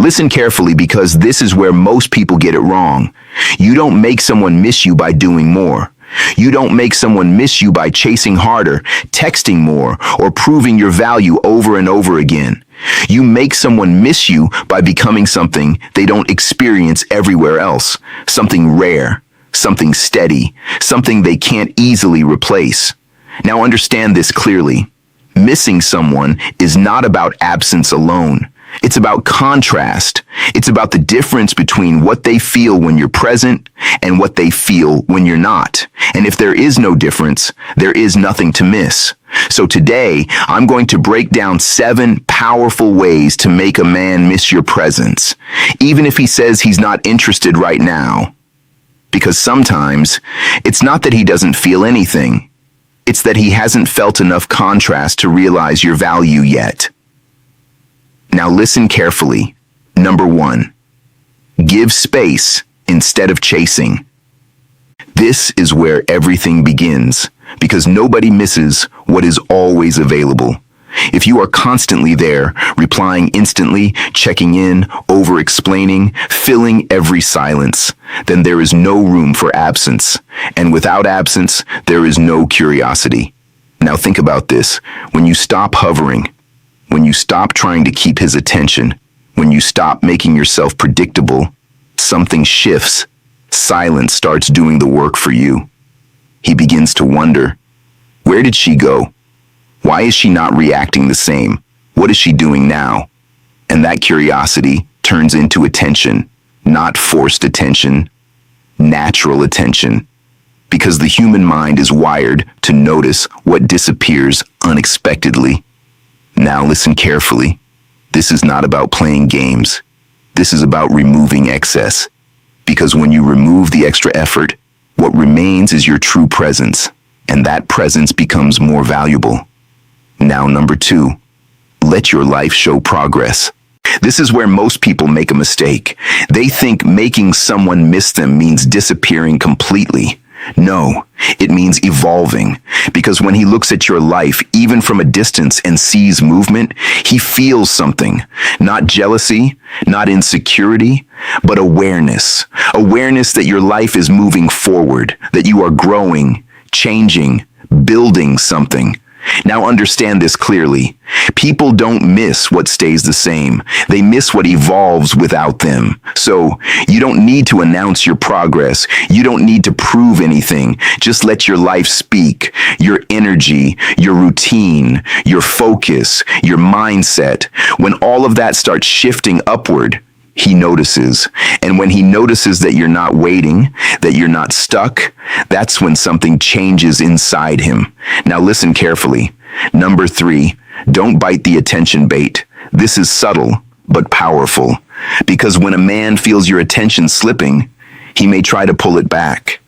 Listen carefully because this is where most people get it wrong. You don't make someone miss you by doing more. You don't make someone miss you by chasing harder, texting more, or proving your value over and over again. You make someone miss you by becoming something they don't experience everywhere else. Something rare, something steady, something they can't easily replace. Now understand this clearly. Missing someone is not about absence alone. It's about contrast. It's about the difference between what they feel when you're present and what they feel when you're not. And if there is no difference, there is nothing to miss. So today, I'm going to break down 7 powerful ways to make a man miss your presence, even if he says he's not interested right now. Because sometimes, it's not that he doesn't feel anything. It's that he hasn't felt enough contrast to realize your value yet. Now listen carefully. Number 1, give space instead of chasing. This is where everything begins, because nobody misses what is always available. If you are constantly there, replying instantly, checking in, over-explaining, filling every silence, then there is no room for absence. And without absence, there is no curiosity. Now think about this. When you stop hovering, when you stop trying to keep his attention, when you stop making yourself predictable, something shifts. Silence starts doing the work for you. He begins to wonder, where did she go? Why is she not reacting the same? What is she doing now? And that curiosity turns into attention, not forced attention, natural attention. Because the human mind is wired to notice what disappears unexpectedly. Now listen carefully. This is not about playing games. This is about removing excess. Because when you remove the extra effort, what remains is your true presence, and that presence becomes more valuable. Now, number 2, let your life show progress. This is where most people make a mistake. They think making someone miss them means disappearing completely. No, it means evolving. Because when he looks at your life, even from a distance, and sees movement, he feels something. Not jealousy, not insecurity, but awareness. Awareness that your life is moving forward, that you are growing, changing, building something. Now understand this clearly. People don't miss what stays the same. They miss what evolves without them. So you don't need to announce your progress. You don't need to prove anything. Just let your life speak. Your energy, your routine, your focus, your mindset. When all of that starts shifting upward, he notices. And when he notices that you're not waiting, that you're not stuck, that's when something changes inside him. Now listen carefully. Number 3, don't bite the attention bait. This is subtle, but powerful. Because when a man feels your attention slipping, he may try to pull it back.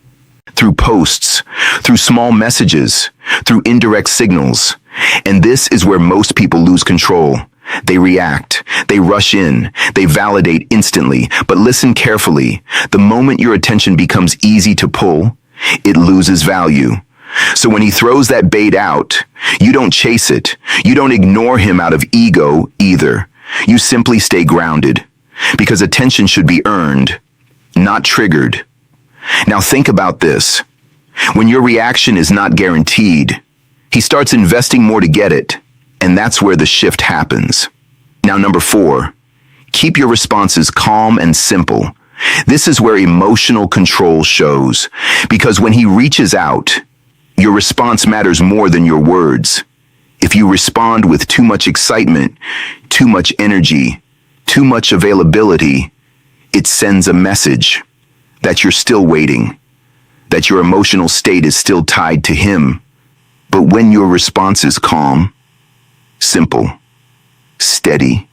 Through posts, through small messages, through indirect signals. And this is where most people lose control. They react, they rush in, they validate instantly, but listen carefully. The moment your attention becomes easy to pull, it loses value. So when he throws that bait out, you don't chase it. You don't ignore him out of ego either. You simply stay grounded, because attention should be earned, not triggered. Now think about this. When your reaction is not guaranteed, he starts investing more to get it. And that's where the shift happens. Now, number 4, keep your responses calm and simple. This is where emotional control shows, because when he reaches out, your response matters more than your words. If you respond with too much excitement, too much energy, too much availability, it sends a message that you're still waiting, that your emotional state is still tied to him. But when your response is calm, simple, steady,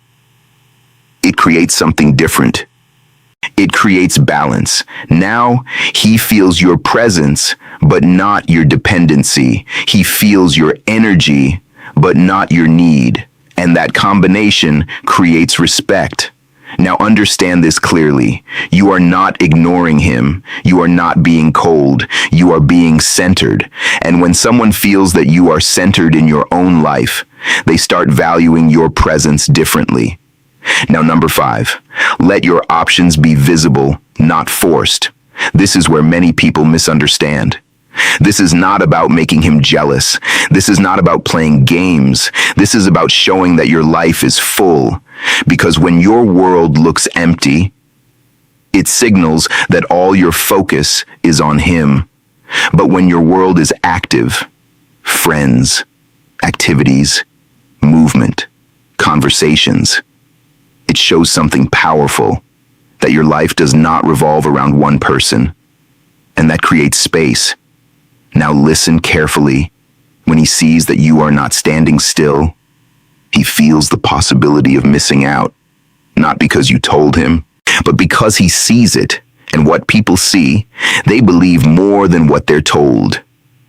it creates something different. It creates balance. Now he feels your presence, but not your dependency. He feels your energy, but not your need. And that combination creates respect. Now understand this clearly. You are not ignoring him. You are not being cold. You are being centered. And when someone feels that you are centered in your own life, they start valuing your presence differently. Now, number 5, Let your options be visible, not forced. This is where many people misunderstand. This is not about making him jealous. This is not about playing games. This is about showing that your life is full. Because when your world looks empty, it signals that all your focus is on him. But when your world is active, friends, activities, movement, conversations, it shows something powerful, that your life does not revolve around one person, and that creates space. Now listen carefully. When he sees that you are not standing still, he feels the possibility of missing out, not because you told him, but because he sees it. And what people see, they believe more than what they're told.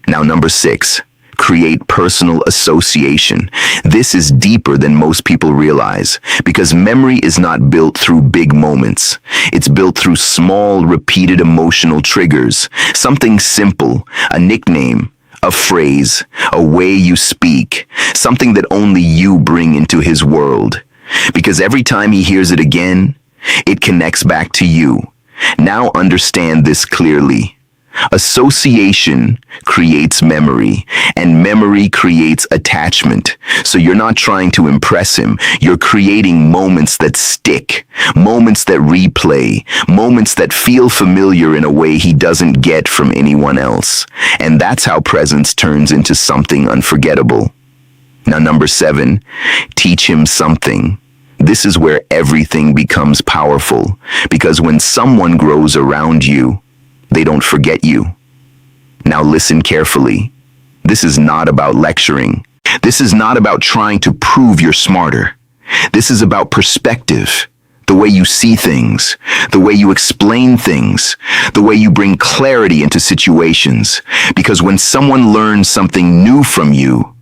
Now, number 6, create personal association. This is deeper than most people realize, because memory is not built through big moments. It's built through small, repeated emotional triggers. Something simple, a nickname, a phrase, a way you speak, something that only you bring into his world. Because every time he hears it again, it connects back to you. Now understand this clearly. Association creates memory, and memory creates attachment. So you're not trying to impress him. You're creating moments that stick, moments that replay, moments that feel familiar in a way he doesn't get from anyone else. And that's how presence turns into something unforgettable. Now, number 7, teach him something. This is where everything becomes powerful, because when someone grows around you, they don't forget you. Now listen carefully. This is not about lecturing. This is not about trying to prove you're smarter. This is about perspective, the way you see things, the way you explain things, the way you bring clarity into situations. Because when someone learns something new from you,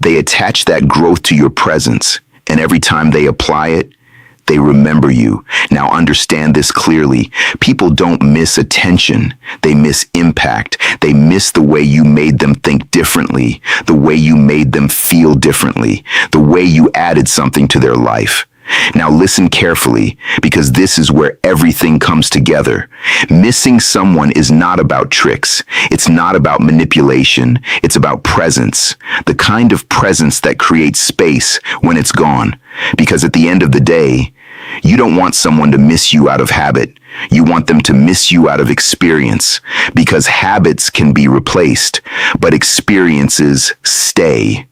they attach that growth to your presence. And every time they apply it, they remember you. Now understand this clearly. People don't miss attention. They miss impact. They miss the way you made them think differently, the way you made them feel differently, the way you added something to their life. Now listen carefully, because this is where everything comes together. Missing someone is not about tricks. It's not about manipulation. It's about presence. The kind of presence that creates space when it's gone. Because at the end of the day, you don't want someone to miss you out of habit. You want them to miss you out of experience. Because habits can be replaced, but experiences stay.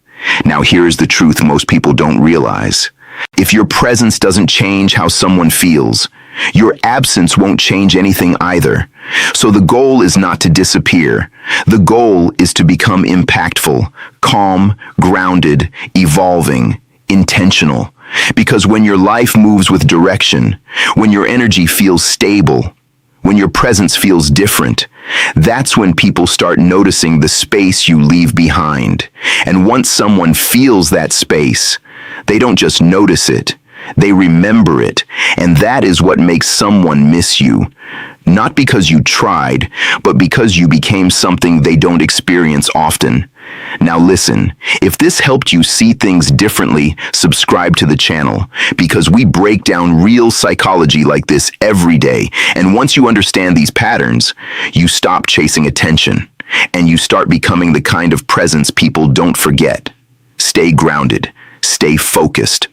Now here's the truth most people don't realize. If your presence doesn't change how someone feels, your absence won't change anything either. So the goal is not to disappear. The goal is to become impactful, calm, grounded, evolving, intentional. Because when your life moves with direction, when your energy feels stable, when your presence feels different, that's when people start noticing the space you leave behind. And once someone feels that space, they don't just notice it, they remember it. And that is what makes someone miss you. Not because you tried, but because you became something they don't experience often. Now listen, if this helped you see things differently, subscribe to the channel, because we break down real psychology like this every day. And once you understand these patterns, you stop chasing attention, and you start becoming the kind of presence people don't forget. Stay grounded. Stay focused.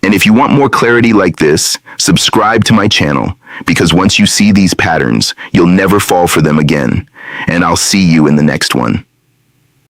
And if you want more clarity like this, subscribe to my channel, because once you see these patterns, you'll never fall for them again. And I'll see you in the next one.